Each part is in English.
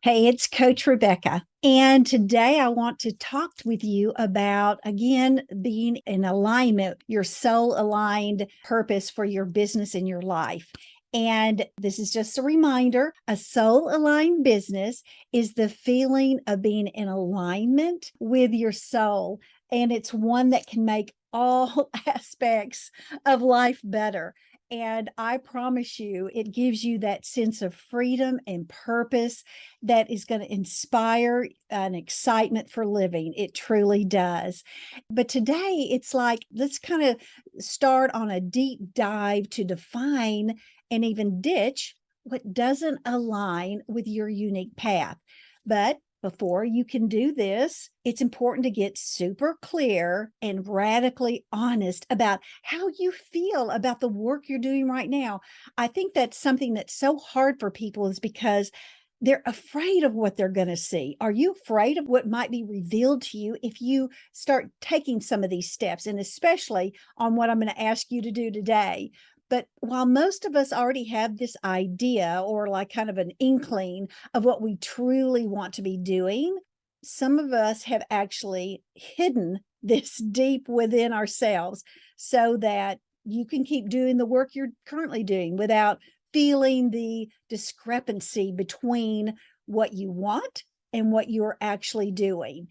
Hey, it's Coach Rebecca. And today I want to talk with you about, again, being in alignment, your soul aligned purpose for your business and your life. And this is just a reminder, a soul aligned business is the feeling of being in alignment with your soul. And it's one that can make all aspects of life better. And I promise you, it gives you that sense of freedom and purpose that is going to inspire an excitement for living. It truly does. But today, it's like, let's kind of start on a deep dive to define and even ditch what doesn't align with your unique path. But before you can do this, it's important to get super clear and radically honest about how you feel about the work you're doing right now. I think that's something that's so hard for people is because they're afraid of what they're going to see. Are you afraid of what might be revealed to you if you start taking some of these steps, and especially on what I'm going to ask you to do today? But while most of us already have this idea or like kind of an inkling of what we truly want to be doing, some of us have actually hidden this deep within ourselves so that you can keep doing the work you're currently doing without feeling the discrepancy between what you want and what you're actually doing.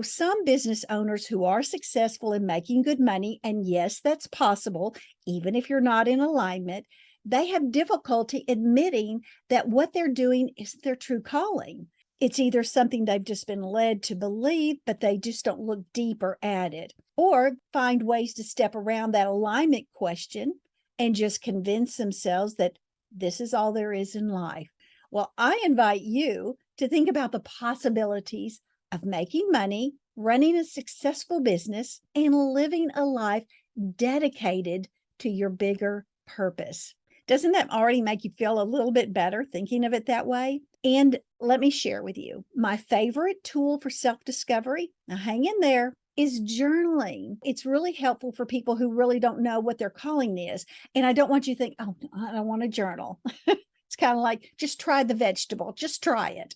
Some business owners who are successful in making good money, and yes, that's possible, even if you're not in alignment, they have difficulty admitting that what they're doing is their true calling. It's either something they've just been led to believe, but they just don't look deeper at it, or find ways to step around that alignment question and just convince themselves that this is all there is in life. Well, I invite you to think about the possibilities of making money, running a successful business, and living a life dedicated to your bigger purpose. Doesn't that already make you feel a little bit better thinking of it that way? And let me share with you my favorite tool for self-discovery. Now, hang in there. Is journaling. It's really helpful for people who really don't know what their calling is. And I don't want you to think, oh, I don't want to journal. It's kind of like, just try the vegetable, just try it.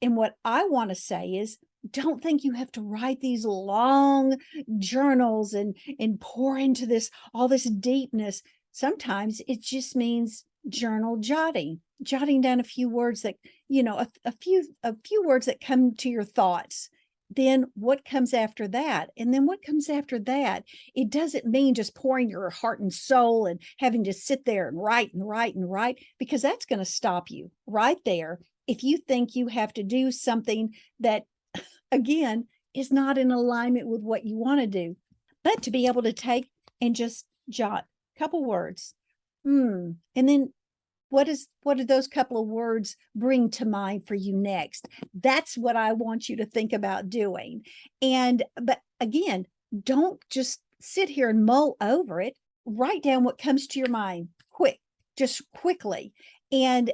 And what I want to say is, don't think you have to write these long journals and pour into this, all this deepness. Sometimes it just means journal jotting down a few words that, a few words that come to your thoughts. Then what comes after that? And then what comes after that? It doesn't mean just pouring your heart and soul and having to sit there and write and write and write, because that's going to stop you right there if you think you have to do something that, again, is not in alignment with what you want to do. But to be able to take and just jot a couple words, and then what do those couple of words bring to mind for you next? That's what I want you to think about doing. But again, don't just sit here and mull over it. Write down what comes to your mind just quickly. And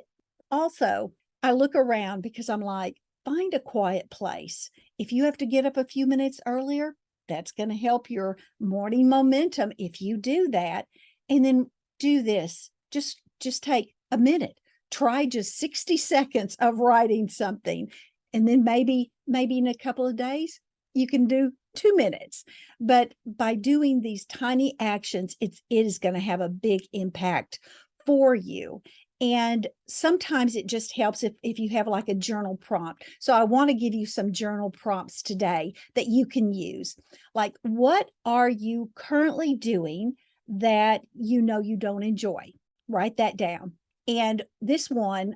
also, I look around because I'm like, find a quiet place. If you have to get up a few minutes earlier, that's going to help your morning momentum if you do that. And then do this. Just take a minute. Try just 60 seconds of writing something. And then maybe in a couple of days, you can do 2 minutes. But by doing these tiny actions, it is going to have a big impact for you. And sometimes it just helps if you have like a journal prompt. So I want to give you some journal prompts today that you can use. Like, what are you currently doing that you know you don't enjoy? Write that down. And this one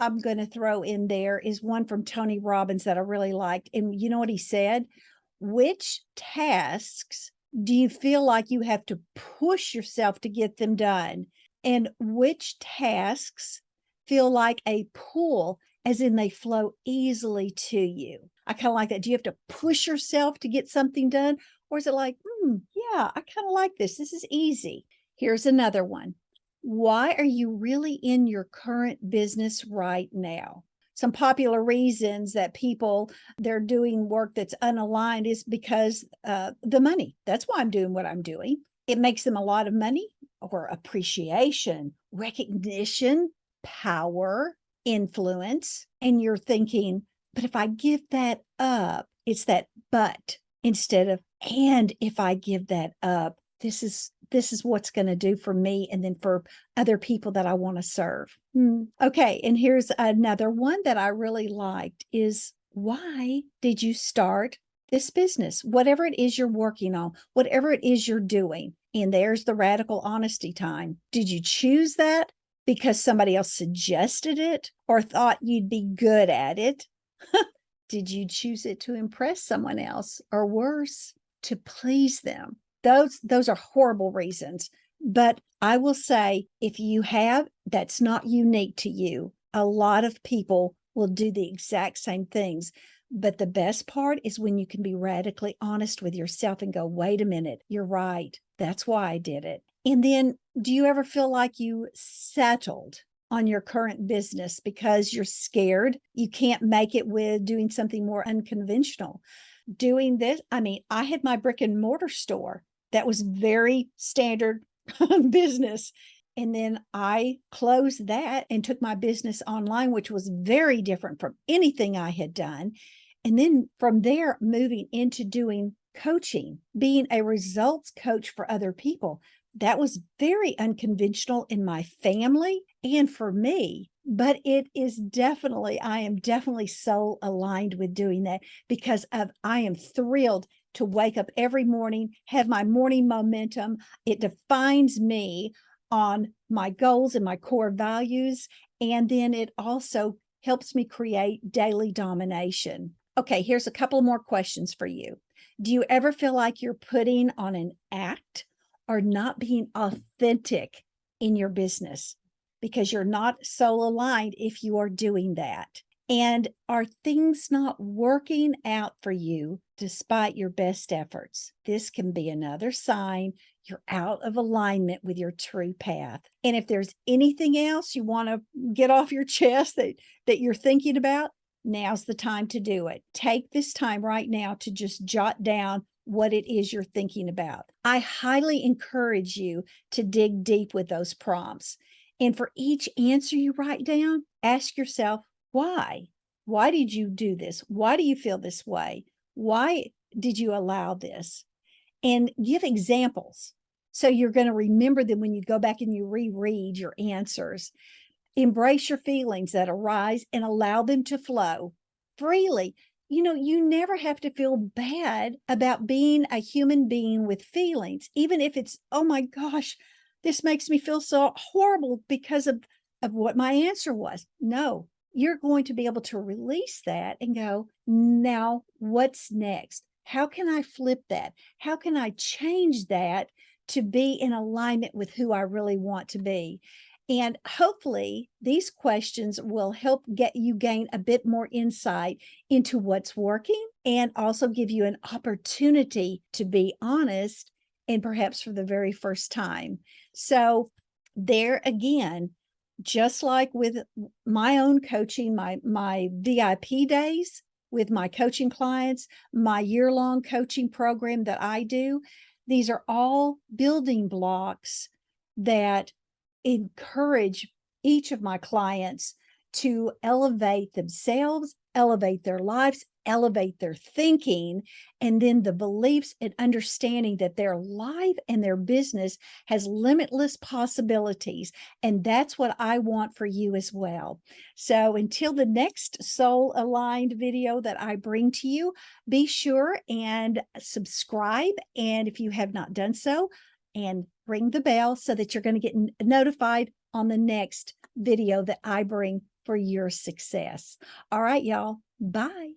I'm going to throw in there is one from Tony Robbins that I really liked. And you know what he said? Which tasks do you feel like you have to push yourself to get them done? And which tasks feel like a pull, as in they flow easily to you? I kind of like that. Do you have to push yourself to get something done? Or is it like, yeah, I kind of like this. This is easy. Here's another one. Why are you really in your current business right now? Some popular reasons that people, they're doing work that's unaligned is because the money. That's why I'm doing what I'm doing. It makes them a lot of money, or appreciation, recognition, power, influence, and you're thinking, but if I give that up, it's that but instead of, and if I give that up, this is what's going to do for me and then for other people that I want to serve. Okay, and here's another one that I really liked is, why did you start this business? Whatever it is you're working on, whatever it is you're doing. And there's the radical honesty time. Did you choose that because somebody else suggested it or thought you'd be good at it? Did you choose it to impress someone else, or worse, to please them? Those are horrible reasons. But I will say, if you have, that's not unique to you. A lot of people will do the exact same things. But the best part is when you can be radically honest with yourself and go, wait a minute, you're right. That's why I did it. And then, do you ever feel like you settled on your current business because you're scared you can't make it with doing something more unconventional? Doing this, I mean, I had my brick and mortar store that was very standard business. And then I closed that and took my business online, which was very different from anything I had done. And then from there, moving into doing coaching, being a results coach for other people. That was very unconventional in my family and for me. But it is definitely, I am definitely so aligned with doing that because I am thrilled to wake up every morning, have my morning momentum. It defines me on my goals and my core values. And then it also helps me create daily domination. Okay, here's a couple more questions for you. Do you ever feel like you're putting on an act or not being authentic in your business because you're not soul aligned if you are doing that? And are things not working out for you despite your best efforts? This can be another sign you're out of alignment with your true path. And if there's anything else you want to get off your chest that you're thinking about, now's the time to do it. Take this time right now to just jot down what it is you're thinking about. I highly encourage you to dig deep with those prompts. And for each answer you write down, ask yourself, why? Why did you do this? Why do you feel this way? Why did you allow this? And give examples. So you're going to remember them when you go back and you reread your answers. Embrace your feelings that arise and allow them to flow freely. You never have to feel bad about being a human being with feelings, even if it's, oh my gosh, this makes me feel so horrible because of what my answer was. No, you're going to be able to release that and go, now what's next? How can I flip that? How can I change that to be in alignment with who I really want to be? And hopefully these questions will help get you gain a bit more insight into what's working and also give you an opportunity to be honest and perhaps for the very first time. So there again, just like with my own coaching, my VIP days with my coaching clients, my year-long coaching program that I do, these are all building blocks that encourage each of my clients to elevate themselves, elevate their lives, elevate their thinking, and then the beliefs and understanding that their life and their business has limitless possibilities. And that's what I want for you as well. So until the next soul aligned video that I bring to you, be sure and subscribe. And if you have not done so, and ring the bell so that you're going to get notified on the next video that I bring for your success. All right, y'all. Bye.